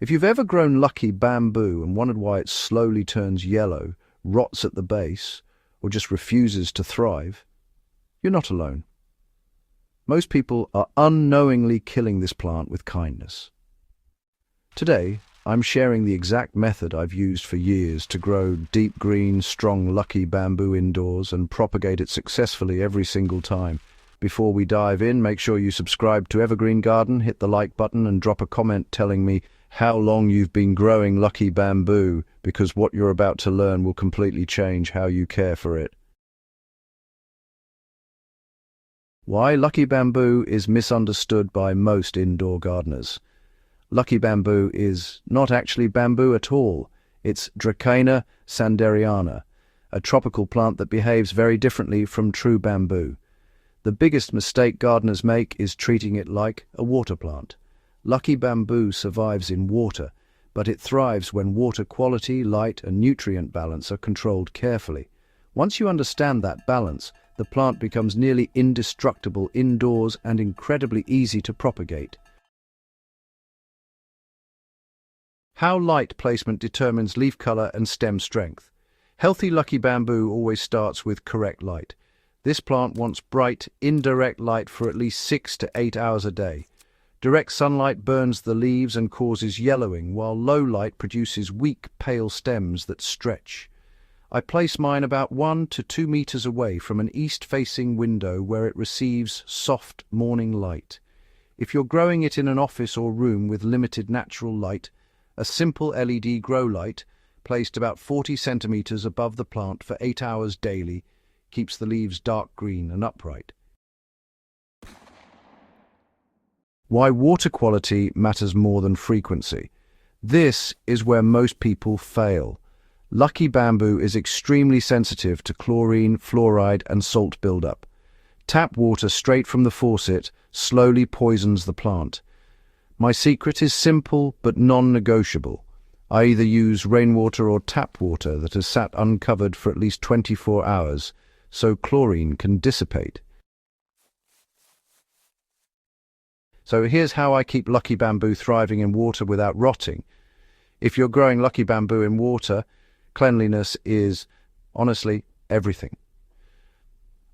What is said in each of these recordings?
If you've ever grown lucky bamboo and wondered why it slowly turns yellow, rots at the base, or just refuses to thrive, you're not alone. Most people are unknowingly killing this plant with kindness. Today, I'm sharing the exact method I've used for years to grow deep green, strong, lucky bamboo indoors and propagate it successfully every single time. Before we dive in, make sure you subscribe to Evergreen Garden, hit the like button and drop a comment telling me how long you've been growing lucky bamboo, because what you're about to learn will completely change how you care for it. Why lucky bamboo is misunderstood by most indoor gardeners. Lucky bamboo is not actually bamboo at all. It's Dracaena sanderiana, a tropical plant that behaves very differently from true bamboo. The biggest mistake gardeners make is treating it like a water plant. Lucky bamboo survives in water, but it thrives when water quality, light, and nutrient balance are controlled carefully. Once you understand that balance, the plant becomes nearly indestructible indoors and incredibly easy to propagate. How light placement determines leaf color and stem strength. Healthy lucky bamboo always starts with correct light. This plant wants bright, indirect light for at least 6 to 8 hours a day. Direct sunlight burns the leaves and causes yellowing, while low light produces weak, pale stems that stretch. I place mine about 1 to 2 meters away from an east-facing window where it receives soft morning light. If you're growing it in an office or room with limited natural light, a simple LED grow light, placed about 40 centimeters above the plant for 8 hours daily, keeps the leaves dark green and upright. Why water quality matters more than frequency. This is where most people fail. Lucky bamboo is extremely sensitive to chlorine, fluoride, and salt buildup. Tap water straight from the faucet slowly poisons the plant. My secret is simple but non-negotiable. I either use rainwater or tap water that has sat uncovered for at least 24 hours, so chlorine can dissipate. So here's how I keep lucky bamboo thriving in water without rotting. If you're growing lucky bamboo in water, cleanliness is, honestly, everything.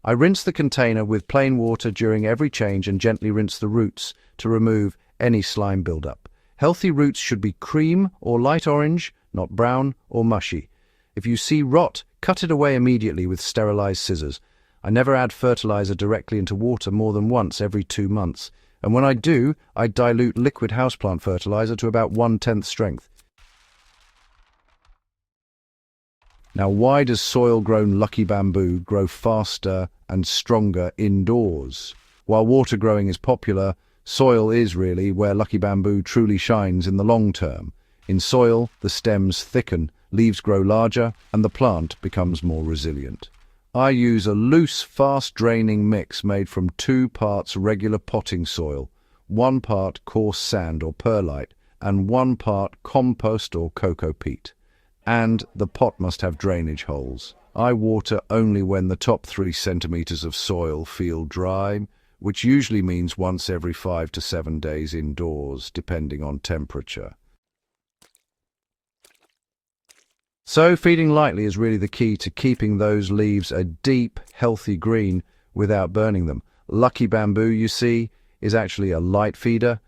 I rinse the container with plain water during every change and gently rinse the roots to remove any slime buildup. Healthy roots should be cream or light orange, not brown or mushy. If you see rot, cut it away immediately with sterilized scissors. I never add fertilizer directly into water more than once every 2 months. And when I do, I dilute liquid houseplant fertilizer to about 1/10 strength. Now, why does soil-grown lucky bamboo grow faster and stronger indoors? While water growing is popular, soil is really where lucky bamboo truly shines in the long term. In soil, the stems thicken, leaves grow larger, and the plant becomes more resilient. I use a loose, fast-draining mix made from 2 parts regular potting soil, 1 part coarse sand or perlite, and 1 part compost or cocoa peat. And the pot must have drainage holes. I water only when the top 3 centimeters of soil feel dry, which usually means once every 5 to 7 days indoors, depending on temperature. So feeding lightly is really the key to keeping those leaves a deep, healthy green without burning them. Lucky bamboo, you see, is actually a light feeder.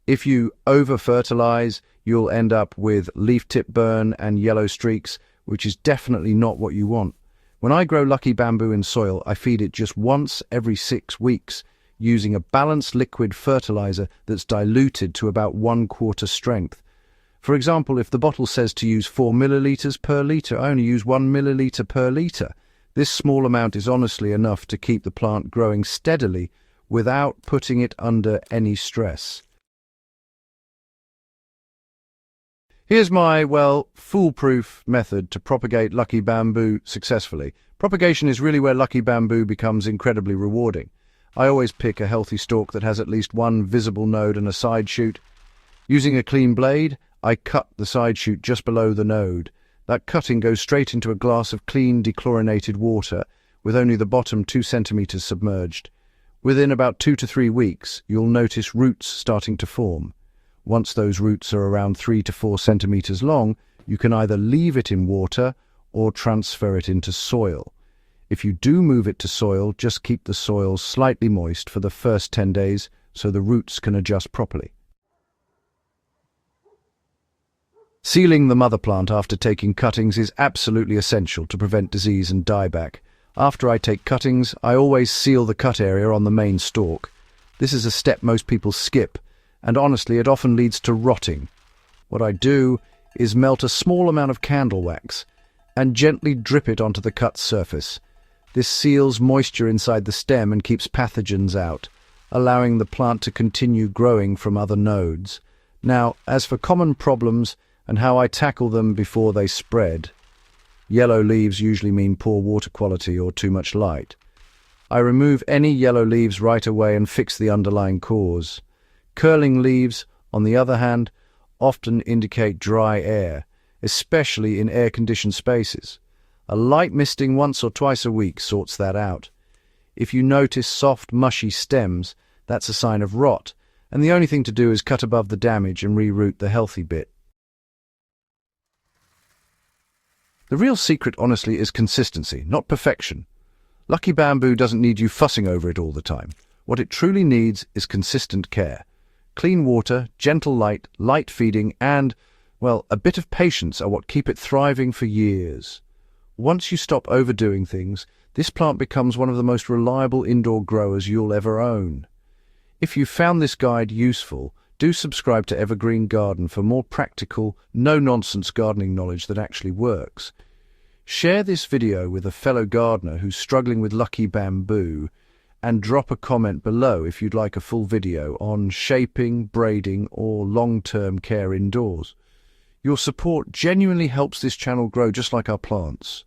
If you over-fertilize, you'll end up with leaf tip burn and yellow streaks, which is definitely not what you want. When I grow lucky bamboo in soil, I feed it just once every 6 weeks, using a balanced liquid fertilizer that's diluted to about 1/4 strength. For example, if the bottle says to use 4 milliliters per liter, I only use 1 milliliter per liter. This small amount is honestly enough to keep the plant growing steadily without putting it under any stress. Here's my, foolproof method to propagate lucky bamboo successfully. Propagation is really where lucky bamboo becomes incredibly rewarding. I always pick a healthy stalk that has at least 1 visible node and a side shoot. Using a clean blade, I cut the side shoot just below the node. That cutting goes straight into a glass of clean, dechlorinated water, with only the bottom 2 centimeters submerged. Within about 2 to 3 weeks, you'll notice roots starting to form. Once those roots are around 3 to 4 centimeters long, you can either leave it in water or transfer it into soil. If you do move it to soil, just keep the soil slightly moist for the first 10 days so the roots can adjust properly. Sealing the mother plant after taking cuttings is absolutely essential to prevent disease and dieback. After I take cuttings, I always seal the cut area on the main stalk. This is a step most people skip, and honestly it often leads to rotting. What I do is melt a small amount of candle wax and gently drip it onto the cut surface. This seals moisture inside the stem and keeps pathogens out, allowing the plant to continue growing from other nodes. Now, as for common problems and how I tackle them before they spread, yellow leaves usually mean poor water quality or too much light. I remove any yellow leaves right away and fix the underlying cause. Curling leaves, on the other hand, often indicate dry air, especially in air-conditioned spaces. A light misting once or twice a week sorts that out. If you notice soft, mushy stems, that's a sign of rot, and the only thing to do is cut above the damage and reroot the healthy bit. The real secret, honestly, is consistency, not perfection. Lucky bamboo doesn't need you fussing over it all the time. What it truly needs is consistent care. Clean water, gentle light, light feeding, and, well, a bit of patience are what keep it thriving for years. Once you stop overdoing things, this plant becomes one of the most reliable indoor growers you'll ever own. If you found this guide useful, do subscribe to Evergreen Garden for more practical, no-nonsense gardening knowledge that actually works. Share this video with a fellow gardener who's struggling with lucky bamboo, and drop a comment below if you'd like a full video on shaping, braiding, or long-term care indoors. Your support genuinely helps this channel grow just like our plants.